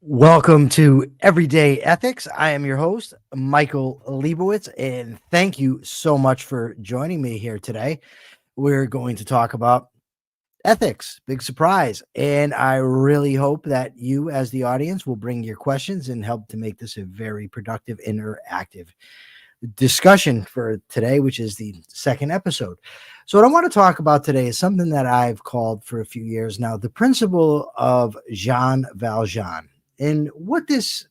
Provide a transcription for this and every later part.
Welcome to Everyday Ethics. I am your host, Michael Liebowitz, and thank you so much for joining me here today. We're going to talk about ethics, big surprise. And I really hope that you, as the audience, will bring your questions and help to make this a very productive, interactive discussion for today, which is the second episode. So, what I want to talk about today is something that I've called for a few years now the principle of Jean Valjean. And what this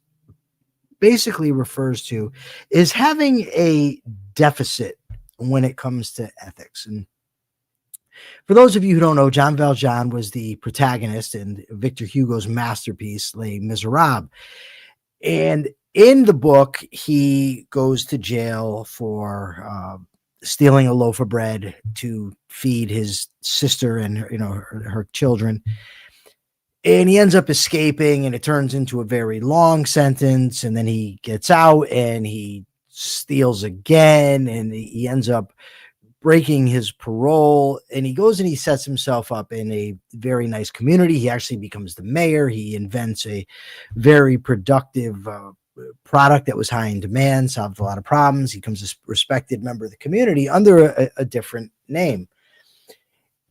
basically refers to is having a deficit when it comes to ethics. And for those of you who don't know, Jean Valjean was the protagonist in Victor Hugo's masterpiece, Les Miserables. And in the book, he goes to jail for stealing a loaf of bread to feed his sister and her children. And he ends up escaping, and it turns into a very long sentence. And then he gets out and he steals again, and he ends up breaking his parole. And he goes and he sets himself up in a very nice community. He actually becomes the mayor. He invents a very productive product that was high in demand, solved a lot of problems. He becomes a respected member of the community under a different name.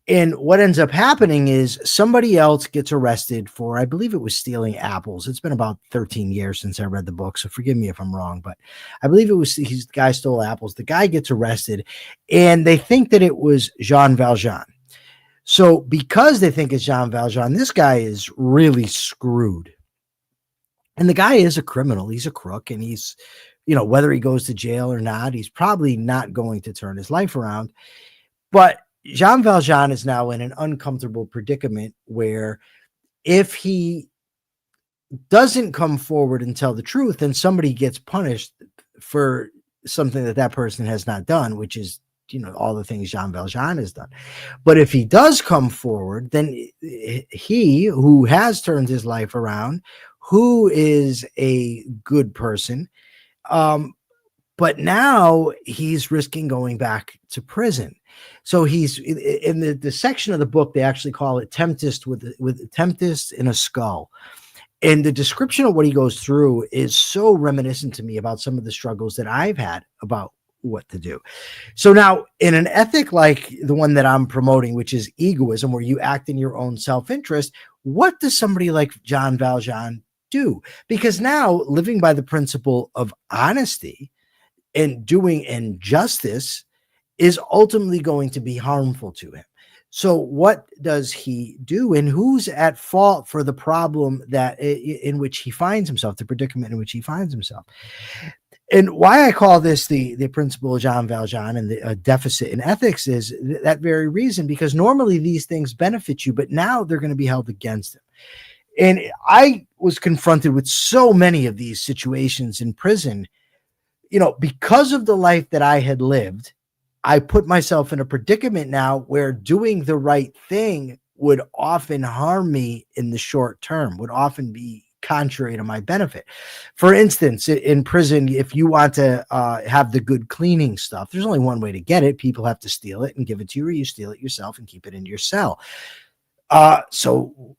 And what ends up happening is somebody else gets arrested for, I believe it was stealing apples. It's been about 13 years since I read the book, so forgive me if I'm wrong, but I believe it was the guy stole apples. The guy gets arrested, and they think that it was Jean Valjean. So because they think it's Jean Valjean, this guy is really screwed. And the guy is a criminal. He's a crook, and he's, whether he goes to jail or not, he's probably not going to turn his life around. But Jean Valjean is now in an uncomfortable predicament where if he doesn't come forward and tell the truth, then somebody gets punished for something that person has not done, which is, all the things Jean Valjean has done. But if he does come forward, then he who has turned his life around, who is a good person, but now he's risking going back to prison. So he's in the section of the book, they actually call it Tempest with Tempest in a Skull. And the description of what he goes through is so reminiscent to me about some of the struggles that I've had about what to do. So now in an ethic like the one that I'm promoting, which is egoism, where you act in your own self-interest, what does somebody like Jean Valjean do? Because now living by the principle of honesty and doing injustice is ultimately going to be harmful to him. So what does he do, and who's at fault for the problem that in which he finds himself, the predicament in which he finds himself? And why I call this the principle of Jean Valjean and the deficit in ethics is that very reason, because normally these things benefit you, but now they're going to be held against him. And I was confronted with so many of these situations in prison, because of the life that I had lived. I put myself in a predicament now where doing the right thing would often harm me in the short term, would often be contrary to my benefit. For instance, in prison, if you want to have the good cleaning stuff, there's only one way to get it. People have to steal it and give it to you, or you steal it yourself and keep it in your cell. So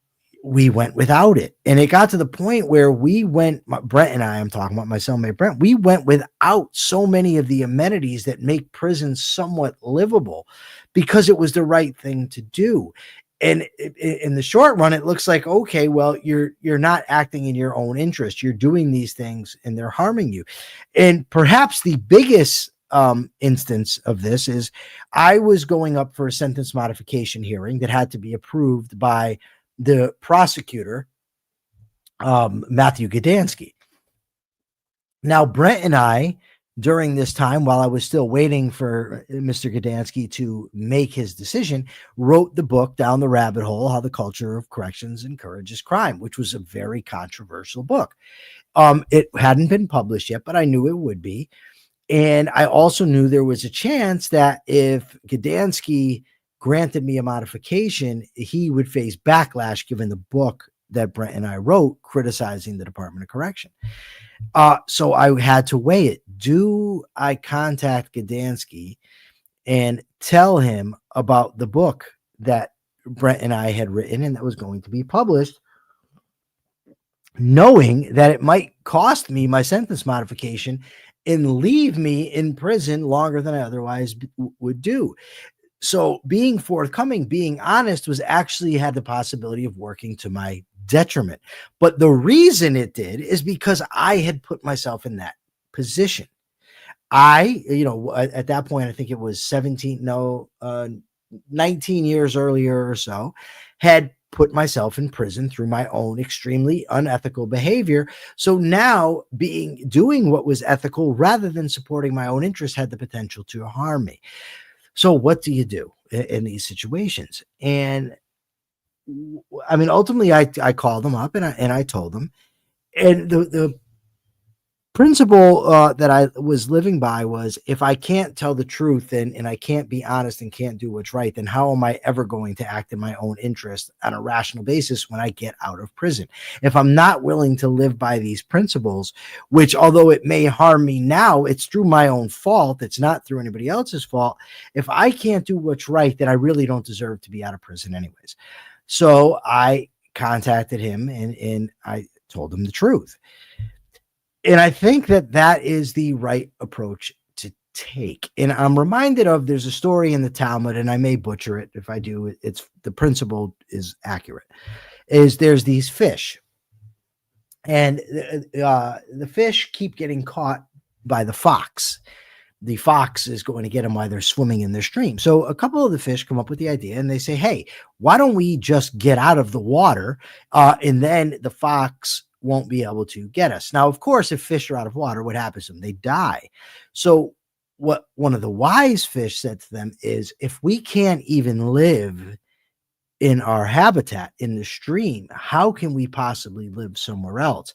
we went without it. And it got to the point where Brent and I'm talking about my cellmate Brent, we went without so many of the amenities that make prisons somewhat livable because it was the right thing to do. And in the short run, it looks like, okay, well, you're not acting in your own interest. You're doing these things and they're harming you. And perhaps the biggest instance of this is I was going up for a sentence modification hearing that had to be approved by the prosecutor, Matthew Gdansky. Now, Brent and I, during this time, while I was still waiting for Mr. Gdansky to make his decision, wrote the book Down the Rabbit Hole, How the Culture of Corrections Encourages Crime, which was a very controversial book. It hadn't been published yet, but I knew it would be. And I also knew there was a chance that if Gdansky granted me a modification, he would face backlash given the book that Brent and I wrote criticizing the Department of Correction. So I had to weigh it. Do I contact Gdansky and tell him about the book that Brent and I had written and that was going to be published? knowing that it might cost me my sentence modification and leave me in prison longer than I otherwise would do. So being forthcoming, being honest was actually had the possibility of working to my detriment. But the reason it did is because I had put myself in that position. At that point, I think it was 19 years earlier or so, had put myself in prison through my own extremely unethical behavior. So now doing what was ethical rather than supporting my own interests had the potential to harm me. So what do you do in these situations? And I mean, ultimately I called them up and I told them, and the principle that I was living by was, if I can't tell the truth and I can't be honest and can't do what's right, then how am I ever going to act in my own interest on a rational basis when I get out of prison? If I'm not willing to live by these principles, which although it may harm me now, it's through my own fault. It's not through anybody else's fault. If I can't do what's right, then I really don't deserve to be out of prison anyways. So I contacted him and I told him the truth. And I think that is the right approach to take. And I'm reminded of, there's a story in the Talmud, and I may butcher it. If I do, it's the principle is accurate. Is there's these fish, and the fish keep getting caught by the fox. The fox is going to get them while they're swimming in their stream. So a couple of the fish come up with the idea and they say, hey, why don't we just get out of the water and then the fox won't be able to get us. Now, of course, if fish are out of water, what happens to them? They die. So what one of the wise fish said to them is, if we can't even live in our habitat in the stream, how can we possibly live somewhere else?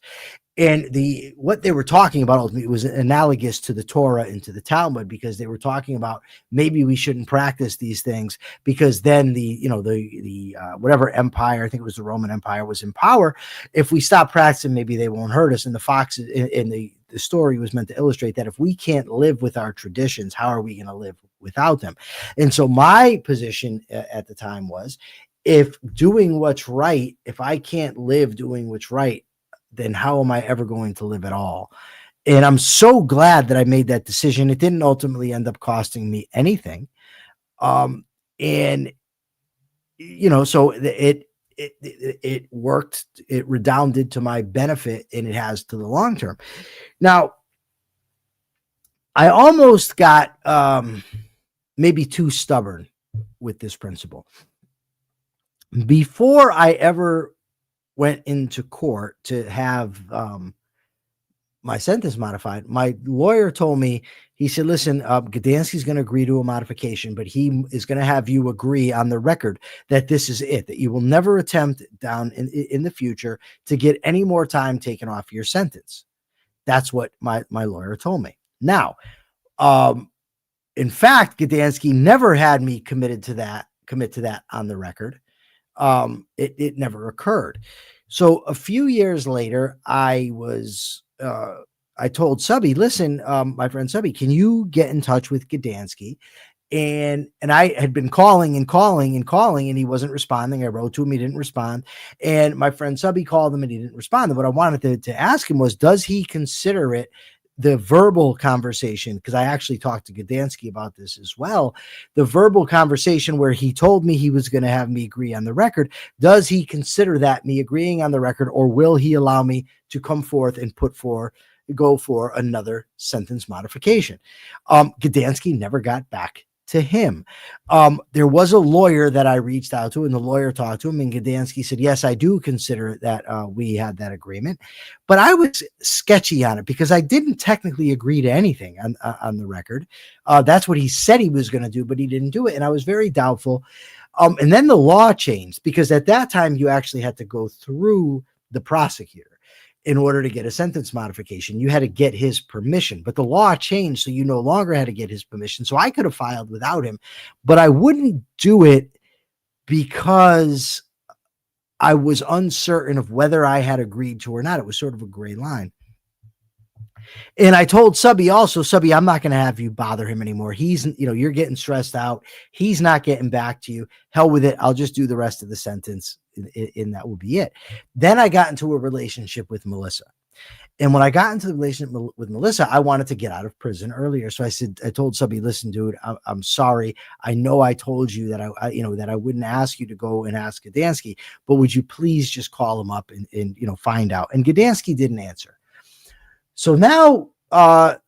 And what they were talking about ultimately was analogous to the Torah and to the Talmud, because they were talking about maybe we shouldn't practice these things because then whatever empire, I think it was the Roman Empire, was in power. If we stop practicing, maybe they won't hurt us. And the foxes in the story was meant to illustrate that if we can't live with our traditions, how are we going to live without them? And so my position at the time was, if doing what's right, if I can't live doing what's right, then how am I ever going to live at all? And I'm so glad that I made that decision. It didn't ultimately end up costing me anything. So it worked. It redounded to my benefit, and it has to the long term. Now, I almost got maybe too stubborn with this principle. Before I ever went into court to have my sentence modified, my lawyer told me, he said, listen, Gdansky's going to agree to a modification, but he is going to have you agree on the record that this is it, that you will never attempt down in the future to get any more time taken off your sentence. That's what my lawyer told me. Now, in fact, Gdansky never had me commit to that on the record. It never occurred. So a few years later, I told Subby, listen, my friend Subby, can you get in touch with Gdansky? And I had been calling and he wasn't responding. I wrote to him, he didn't respond. And my friend Subby called him and he didn't respond. And what I wanted to ask him was, does he consider it the verbal conversation? Because I actually talked to Gdansky about this as well. The verbal conversation where he told me he was going to have me agree on the record. Does he consider that me agreeing on the record, or will he allow me to come forth and go for another sentence modification? Gdansky never got back to him. There was a lawyer that I reached out to, and the lawyer talked to him, and Gdansky said, yes, I do consider that we had that agreement, but I was sketchy on it because I didn't technically agree to anything on the record. That's what he said he was going to do, but he didn't do it. And I was very doubtful. And then the law changed, because at that time you actually had to go through the prosecutor in order to get a sentence modification. You had to get his permission, but the law changed, so you no longer had to get his permission. So I could have filed without him, but I wouldn't do it because I was uncertain of whether I had agreed to or not. It was sort of a gray line. And I told Subby also, Subby, I'm not going to have you bother him anymore. He's, you're getting stressed out. He's not getting back to you. Hell with it. I'll just do the rest of the sentence and that will be it. Then I got into a relationship with Melissa. And when I got into the relationship with Melissa, I wanted to get out of prison earlier. So I told somebody, listen, dude, I'm sorry. I know I told you that that I wouldn't ask you to go and ask Gdansky, but would you please just call him up and find out? And Gdansky didn't answer. So now I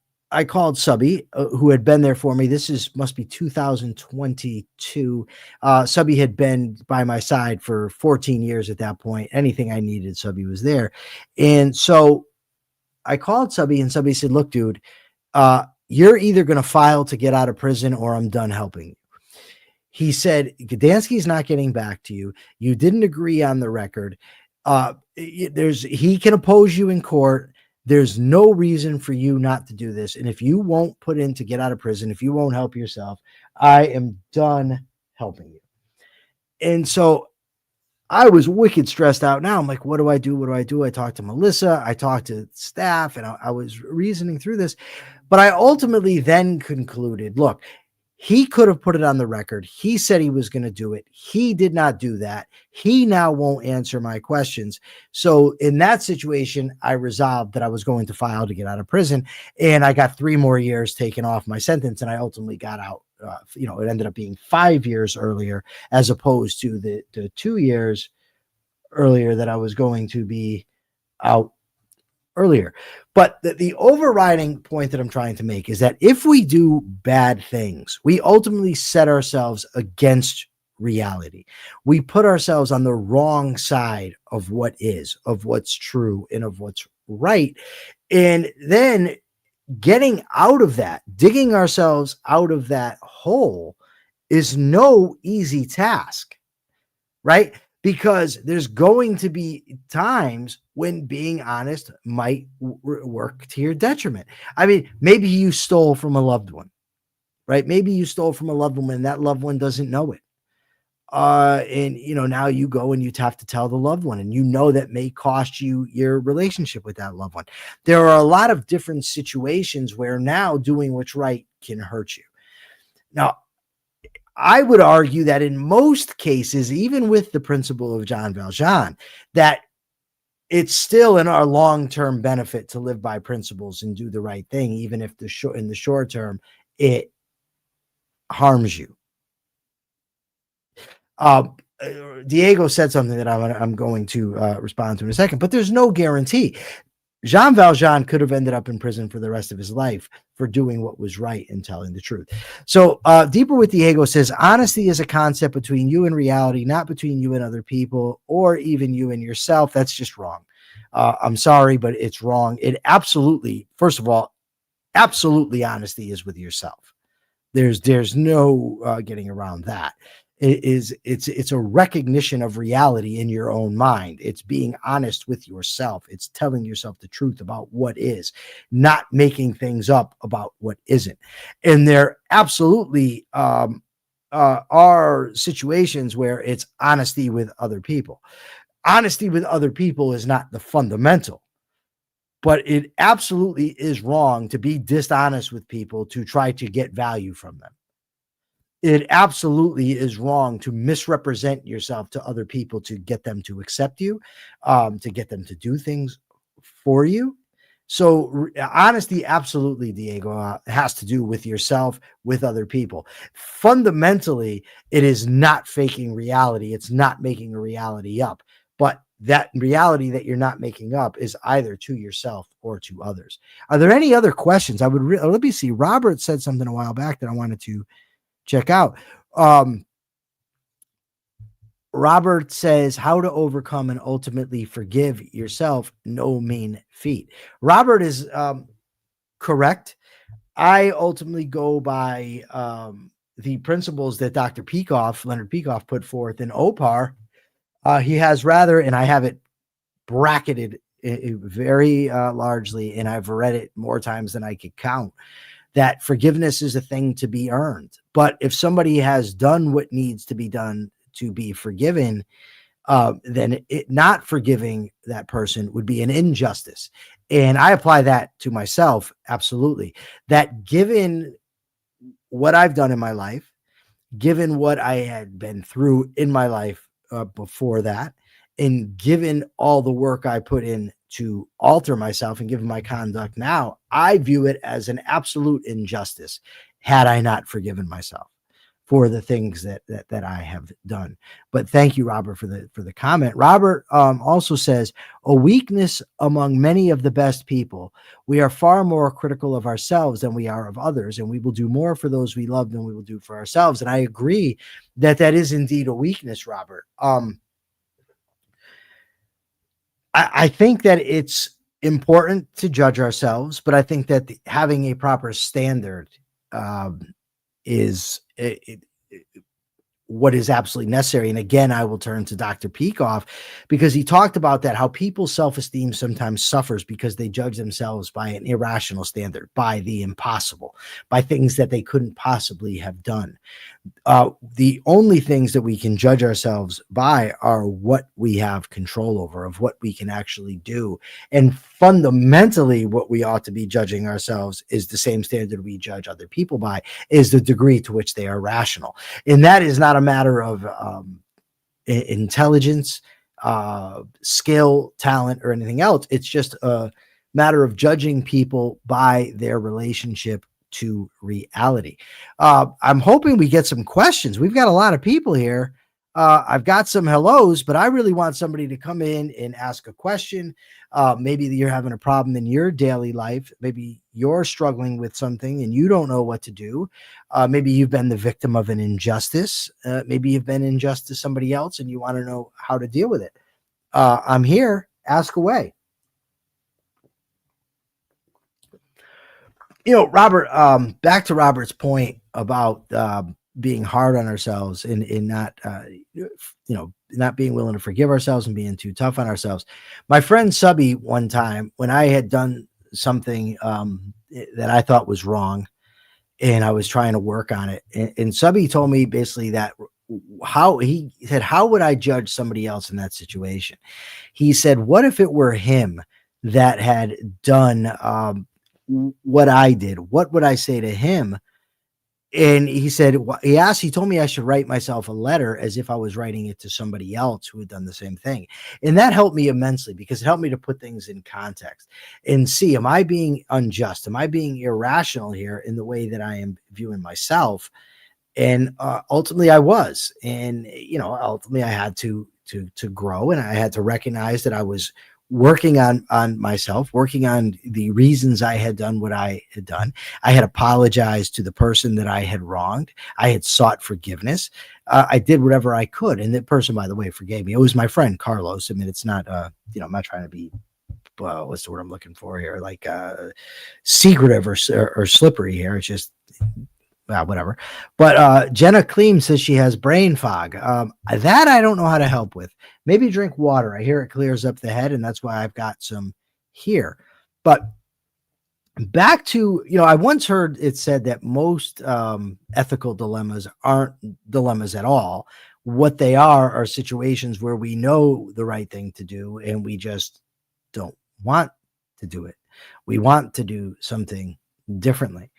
called Subby, who had been there for me. Must be 2022. Subby had been by my side for 14 years at that point. Anything I needed, Subby was there. And so I called Subby, and Subby said, look, dude, you're either going to file to get out of prison or I'm done helping you. He said, Gdansky's not getting back to you. You didn't agree on the record. He can oppose you in court. There's no reason for you not to do this. And if you won't put in to get out of prison, if you won't help yourself, I am done helping you. And so I was wicked stressed out. Now I'm like, what do I do? What do I do? I talked to Melissa, I talked to staff, and I was reasoning through this. But I ultimately then concluded, look, he could have put it on the record. He said he was going to do it. He did not do that. He now won't answer my questions. So in that situation, I resolved that I was going to file to get out of prison, and I got 3 more years taken off my sentence, and I ultimately got out. It ended up being 5 years earlier, as opposed to the 2 years earlier that I was going to be out earlier. But the overriding point that I'm trying to make is that if we do bad things, we ultimately set ourselves against reality. We put ourselves on the wrong side of what is, of what's true, and of what's right. And then getting out of that, digging ourselves out of that hole, is no easy task, right? Because there's going to be times when being honest might work to your detriment. I mean, maybe you stole from a loved one, right? Maybe you stole from a loved one and that loved one doesn't know it. And now you go and you have to tell the loved one, and that may cost you your relationship with that loved one. There are a lot of different situations where now doing what's right can hurt you. Now, I would argue that in most cases, even with the principle of Jean Valjean, that it's still in our long-term benefit to live by principles and do the right thing, even if in the short term it harms you. Diego said something that I'm going to respond to in a second, but there's no guarantee. Jean Valjean could have ended up in prison for the rest of his life for doing what was right and telling the truth. So Deeper with Diego says, honesty is a concept between you and reality, not between you and other people, or even you and yourself. That's just wrong. I'm sorry, but it's wrong. It absolutely, first of all, absolutely honesty is with yourself. There's no getting around that. It's a recognition of reality in your own mind. It's being honest with yourself. It's telling yourself the truth about what is, not making things up about what isn't. And there absolutely are situations where it's honesty with other people. Honesty with other people is not the fundamental, but it absolutely is wrong to be dishonest with people to try to get value from them. It absolutely is wrong to misrepresent yourself to other people to get them to accept you, to get them to do things for you. So honesty, absolutely, Diego, has to do with yourself, with other people. Fundamentally, it is not faking reality. It's not making a reality up. But that reality that you're not making up is either to yourself or to others. Are there any other questions? Let me see. Robert said something a while back that I wanted to check out. Robert says, how to overcome and ultimately forgive yourself, no mean feat. Robert is correct. I ultimately go by the principles that Leonard Peikoff put forth in OPAR. He has rather, and I have it bracketed very largely, and I've read it more times than I could count, that forgiveness is a thing to be earned. But if somebody has done what needs to be done to be forgiven, then not forgiving that person would be an injustice. And I apply that to myself, absolutely. That given what I've done in my life, given what I had been through in my life, before that. And given all the work I put in to alter myself and given my conduct now, I view it as an absolute injustice had I not forgiven myself for the things that I have done. But thank you, Robert, for the comment. Robert also says, a weakness among many of the best people. We are far more critical of ourselves than we are of others, and we will do more for those we love than we will do for ourselves. And I agree that is indeed a weakness, Robert. I think that it's important to judge ourselves, but I think that having a proper standard is what is absolutely necessary. And again, I will turn to Dr. Peikoff because he talked about that, how people's self-esteem sometimes suffers because they judge themselves by an irrational standard, by the impossible, by things that they couldn't possibly have done. The only things that we can judge ourselves by are what we have control over, of what we can actually do. And fundamentally, what we ought to be judging ourselves is the same standard we judge other people by, is the degree to which they are rational. And that is not a matter of intelligence, skill, talent, or anything else. It's just a matter of judging people by their relationship to reality. I'm hoping we get some questions. We've got a lot of people here. I've got some hellos, but I really want somebody to come in and ask a question. Maybe you're having a problem in your daily life. Maybe you're struggling with something and you don't know what to do. Maybe you've been the victim of an injustice. Maybe you've been unjust to somebody else and you want to know how to deal with it. I'm here. Ask away. Robert, back to Robert's point about being hard on ourselves and not, not being willing to forgive ourselves and being too tough on ourselves. My friend Subby, one time when I had done something that I thought was wrong and I was trying to work on it. And Subby told me basically that he said, how would I judge somebody else in that situation? He said, what if it were him that had done what I did? What would I say to him? And he said, he told me I should write myself a letter as if I was writing it to somebody else who had done the same thing. And that helped me immensely because it helped me to put things in context and see, am I being unjust? Am I being irrational here in the way that I am viewing myself? And ultimately I was, and, ultimately I had to grow, and I had to recognize that I was working on myself, working on the reasons I had done what I had done. I had apologized to the person that I had wronged. I had sought forgiveness. I did whatever I could. And that person, by the way, forgave me. It was my friend, Carlos. I mean, it's not, I'm not trying to be, what's the word I'm looking for here? Like secretive or slippery here. It's just, whatever. But Jenna Kleem says she has brain fog. That I don't know how to help with. Maybe drink water. I hear it clears up the head, and that's why I've got some here. But back to, I once heard it said that most ethical dilemmas aren't dilemmas at all. What they are situations where we know the right thing to do, and we just don't want to do it. We want to do something differently.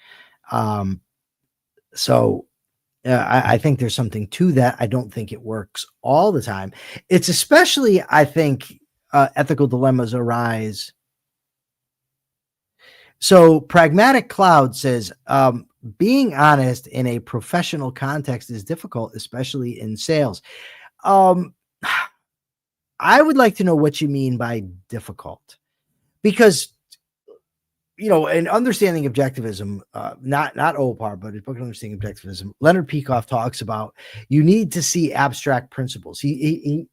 So I think there's something to that. I don't think it works all the time. It's especially, I think, ethical dilemmas arise. So Pragmatic Cloud says, being honest in a professional context is difficult, especially in sales. I would like to know what you mean by difficult, because in Understanding Objectivism, not OPAR, but his book Understanding Objectivism, Leonard Peikoff talks about you need to see abstract principles. He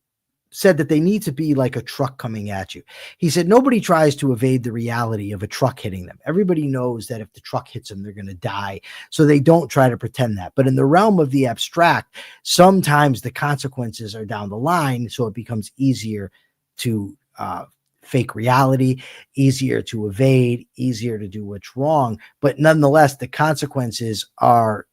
said that they need to be like a truck coming at you. He said nobody tries to evade the reality of a truck hitting them. Everybody knows that if the truck hits them, they're going to die. So they don't try to pretend that. But in the realm of the abstract, sometimes the consequences are down the line, so it becomes easier to fake reality, easier to evade, easier to do what's wrong. But nonetheless, the consequences are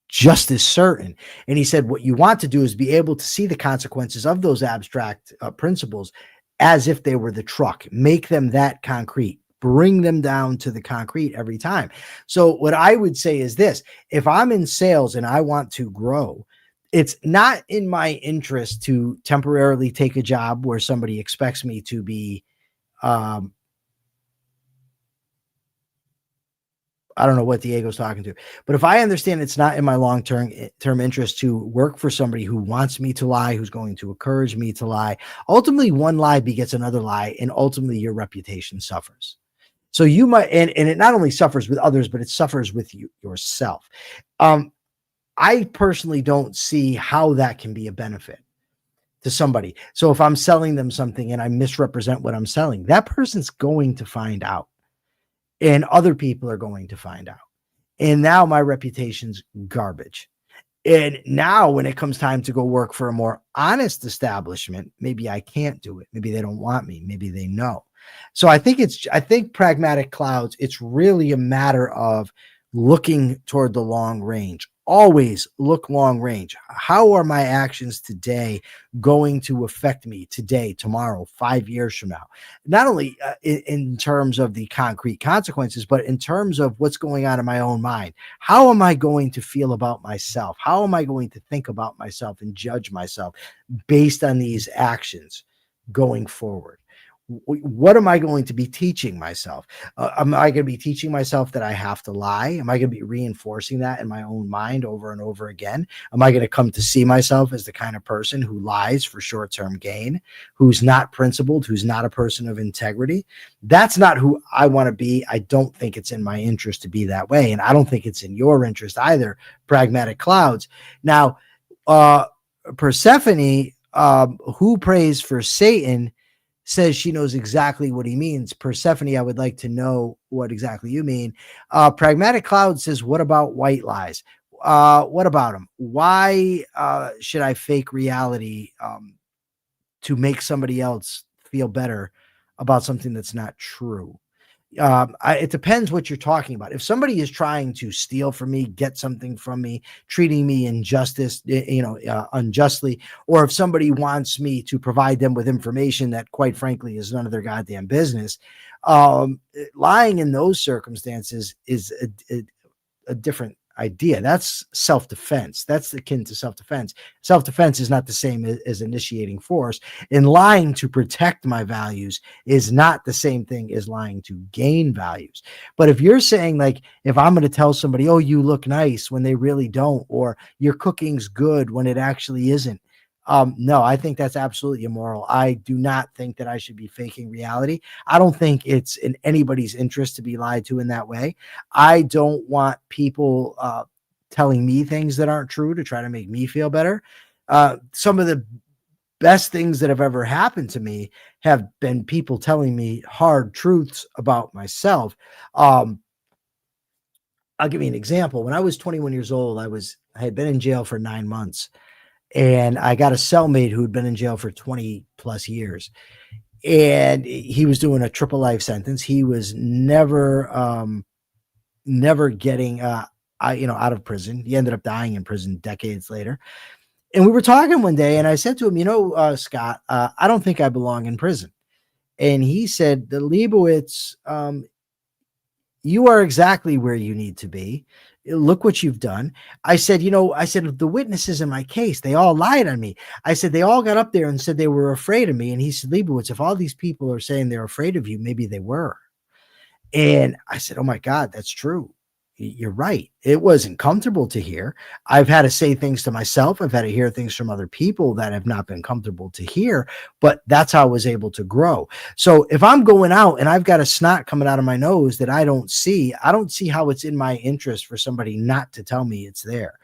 just as certain. And he said, what you want to do is be able to see the consequences of those abstract principles as if they were the truck, make them that concrete, bring them down to the concrete every time. So what I would say is this: if I'm in sales and I want to grow, It's not in my interest to temporarily take a job where somebody expects me to be, um, I don't know what the ego's talking to, but if I understand it's not in my long term interest to work for somebody who wants me to lie, who's going to encourage me to lie, ultimately one lie begets another lie, and ultimately your reputation suffers. So you might, and it not only suffers with others, but it suffers with you yourself. Um, I personally don't see how that can be a benefit to somebody. So if I'm selling them something and I misrepresent what I'm selling, that person's going to find out, and other people are going to find out. And now my reputation's garbage. And now when it comes time to go work for a more honest establishment, maybe I can't do it. Maybe they don't want me. Maybe they know. So I think pragmatic clouds, it's really a matter of looking toward the long range. Always look long range. How are my actions today going to affect me today, tomorrow, 5 years from now? Not only in terms of the concrete consequences, but in terms of what's going on in my own mind. How am I going to feel about myself? How am I going to think about myself and judge myself based on these actions going forward? What am I going to be teaching myself? Am I going to be teaching myself that I have to lie? Am I going to be reinforcing that in my own mind over and over again? Am I going to come to see myself as the kind of person who lies for short-term gain, who's not principled, who's not a person of integrity? That's not who I want to be. I don't think it's in my interest to be that way. And I don't think it's in your interest either, pragmatic clouds. Now, Persephone, who prays for Satan, says she knows exactly what he means. Persephone, I would like to know what exactly you mean. Pragmatic Cloud says, what about white lies? What about them? Why should I fake reality to make somebody else feel better about something that's not true? It depends what you're talking about. If somebody is trying to steal from me, get something from me, treating me unjustly, or if somebody wants me to provide them with information that, quite frankly, is none of their goddamn business, lying in those circumstances is a different idea. That's self-defense. That's akin to self-defense. Self-defense is not the same as initiating force. And lying to protect my values is not the same thing as lying to gain values. But if you're saying, like, if I'm going to tell somebody, oh, you look nice when they really don't, or your cooking's good when it actually isn't, no, I think that's absolutely immoral. I do not think that I should be faking reality. I don't think it's in anybody's interest to be lied to in that way. I don't want people telling me things that aren't true to try to make me feel better. Some of the best things that have ever happened to me have been people telling me hard truths about myself. I'll give you an example. When I was 21 years old, I had been in jail for 9 months. And I got a cellmate who had been in jail for 20 plus years. And he was doing a triple life sentence. He was never getting, out of prison. He ended up dying in prison decades later. And we were talking one day, and I said to him, Scott, I don't think I belong in prison. And he said, the Liebowitz, you are exactly where you need to be. Look what you've done. I said, the witnesses in my case, they all lied on me. I said, they all got up there and said they were afraid of me. And he said, Liebowitz, if all these people are saying they're afraid of you, maybe they were. And I said, oh my God, that's true. You're right. It wasn't comfortable to hear. I've had to say things to myself. I've had to hear things from other people that have not been comfortable to hear, but that's how I was able to grow. So if I'm going out and I've got a snot coming out of my nose that I don't see how it's in my interest for somebody not to tell me it's there.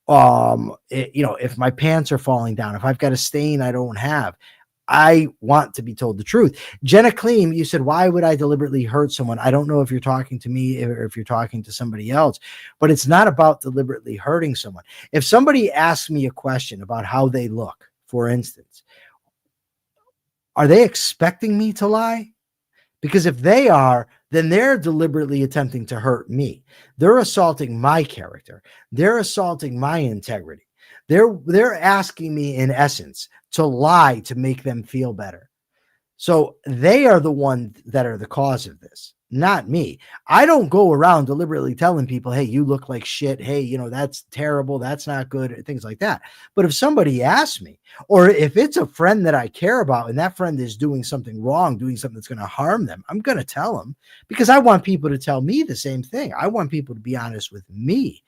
If my pants are falling down, if I've got a stain I don't have, I want to be told the truth. Jenna Kleem, you said, why would I deliberately hurt someone? I don't know if you're talking to me or if you're talking to somebody else, but it's not about deliberately hurting someone. If somebody asks me a question about how they look, for instance, are they expecting me to lie? Because if they are, then they're deliberately attempting to hurt me. They're assaulting my character. They're assaulting my integrity. They're asking me, in essence, to lie to make them feel better. So they are the ones that are the cause of this, not me. I don't go around deliberately telling people, hey, you look like shit. Hey, that's terrible. That's not good. Things like that. But if somebody asks me, or if it's a friend that I care about and that friend is doing something wrong, doing something that's going to harm them, I'm going to tell them, because I want people to tell me the same thing. I want people to be honest with me.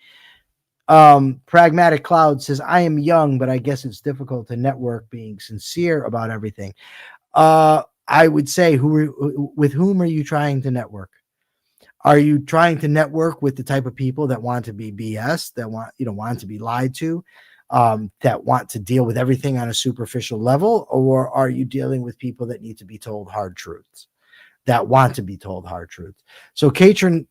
Pragmatic Cloud says, I am young, but I guess it's difficult to network being sincere about everything. I would say, with whom are you trying to network? Are you trying to network with the type of people that want to be BS, that want to be lied to, that want to deal with everything on a superficial level? Or are you dealing with people that need to be told hard truths, that want to be told hard truths? So Katrin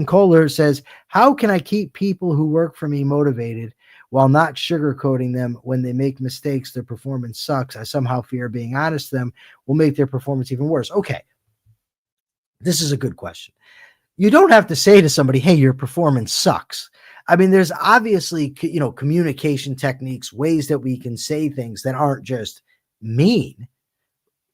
Kohler says, how can I keep people who work for me motivated while not sugarcoating them? When they make mistakes, their performance sucks. I somehow fear being honest to them will make their performance even worse. Okay, this is a good question. You don't have to say to somebody, hey, your performance sucks. I mean, there's obviously, communication techniques, ways that we can say things that aren't just mean,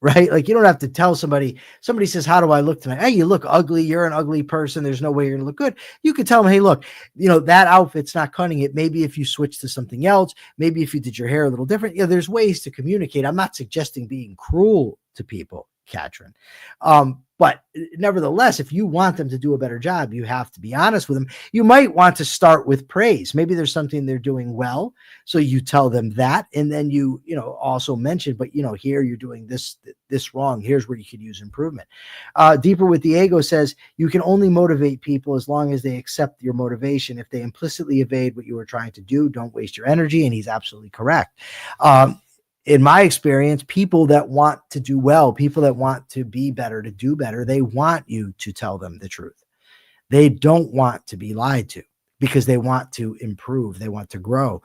right? Like, you don't have to tell somebody says, how do I look tonight? Hey, you look ugly. You're an ugly person. There's no way you're going to look good. You could tell them, hey, look, that outfit's not cutting it. Maybe if you switch to something else, maybe if you did your hair a little different, there's ways to communicate. I'm not suggesting being cruel to people, Katrin. But nevertheless, if you want them to do a better job, you have to be honest with them. You might want to start with praise. Maybe there's something they're doing well, so you tell them that, and then you also mention, but here you're doing this wrong. Here's where you could use improvement. Deeper with the Ego says, you can only motivate people as long as they accept your motivation. If they implicitly evade what you were trying to do, don't waste your energy. And he's absolutely correct. In my experience, people that want to do well, people that want to be better, to do better, they want you to tell them the truth. They don't want to be lied to, because they want to improve. They want to grow.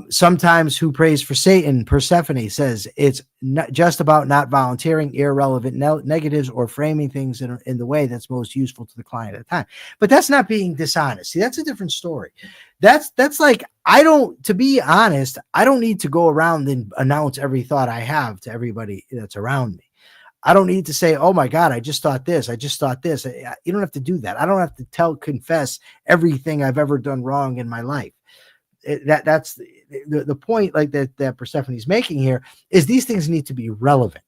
Sometimes who prays for Satan, Persephone says, it's not just about not volunteering irrelevant negatives or framing things in the way that's most useful to the client at the time. But that's not being dishonest. See, that's a different story. That's like, to be honest, I don't need to go around and announce every thought I have to everybody that's around me. I don't need to say, oh my God, I just thought this. You don't have to do that. I don't have to confess everything I've ever done wrong in my life. That's the point, like that Persephone's making here, is these things need to be relevant.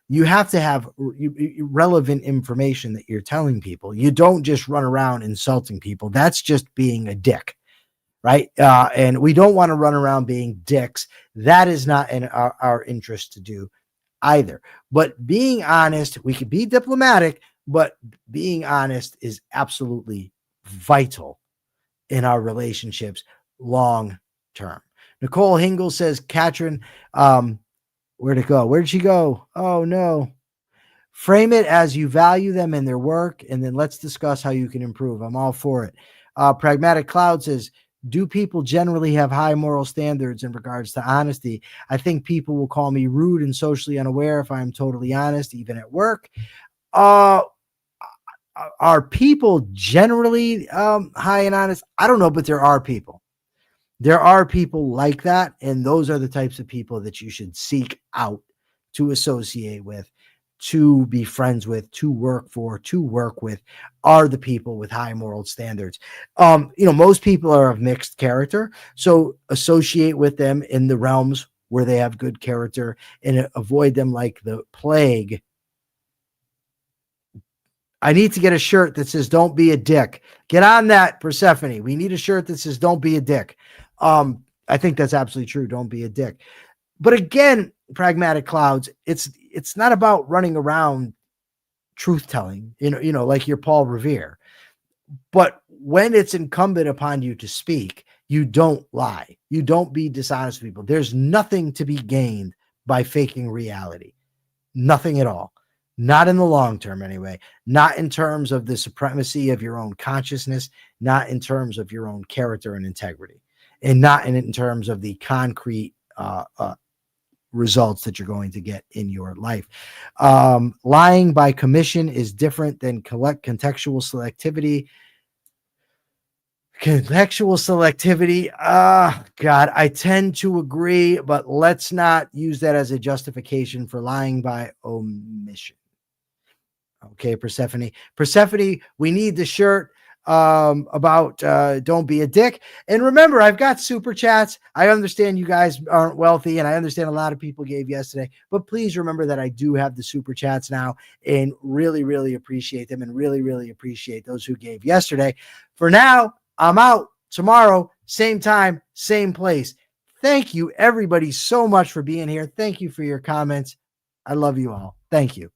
You have to have relevant information that you're telling people. You don't just run around insulting people. That's just being a dick, right? And we don't want to run around being dicks. That is not in our interest to do either. But being honest, we could be diplomatic, but being honest is absolutely vital in our relationships long term. Nicole Hingle says, Katrin, where'd it go? Where'd she go? Oh no. Frame it as you value them and their work, and then let's discuss how you can improve. I'm all for it. Pragmatic Cloud says, do people generally have high moral standards in regards to honesty? I think people will call me rude and socially unaware if I'm totally honest, even at work. Are people generally high and honest? I don't know, but there are people. There are people like that, and those are the types of people that you should seek out to associate with, to be friends with, to work for, to work with, are the people with high moral standards. Most people are of mixed character, so associate with them in the realms where they have good character and avoid them like the plague. I need to get a shirt that says, don't be a dick. Get on that, Persephone. We need a shirt that says, don't be a dick. I think that's absolutely true. Don't be a dick. But again, Pragmatic Clouds, it's not about running around truth telling, like you're Paul Revere. But when it's incumbent upon you to speak, you don't lie. You don't be dishonest with people. There's nothing to be gained by faking reality. Nothing at all. Not in the long term, anyway. Not in terms of the supremacy of your own consciousness, not in terms of your own character and integrity, and not in terms of the concrete results that you're going to get in your life. Lying by commission is different than contextual selectivity. Contextual selectivity. Ah, God, I tend to agree, but let's not use that as a justification for lying by omission. Okay, Persephone. Persephone, we need the shirt about don't be a dick. And remember, I've got super chats. I understand you guys aren't wealthy, and I understand a lot of people gave yesterday, but please remember that I do have the super chats now and really, really appreciate them and really, really appreciate those who gave yesterday. For now, I'm out. Tomorrow, same time, same place. Thank you, everybody, so much for being here. Thank you for your comments. I love you all. Thank you.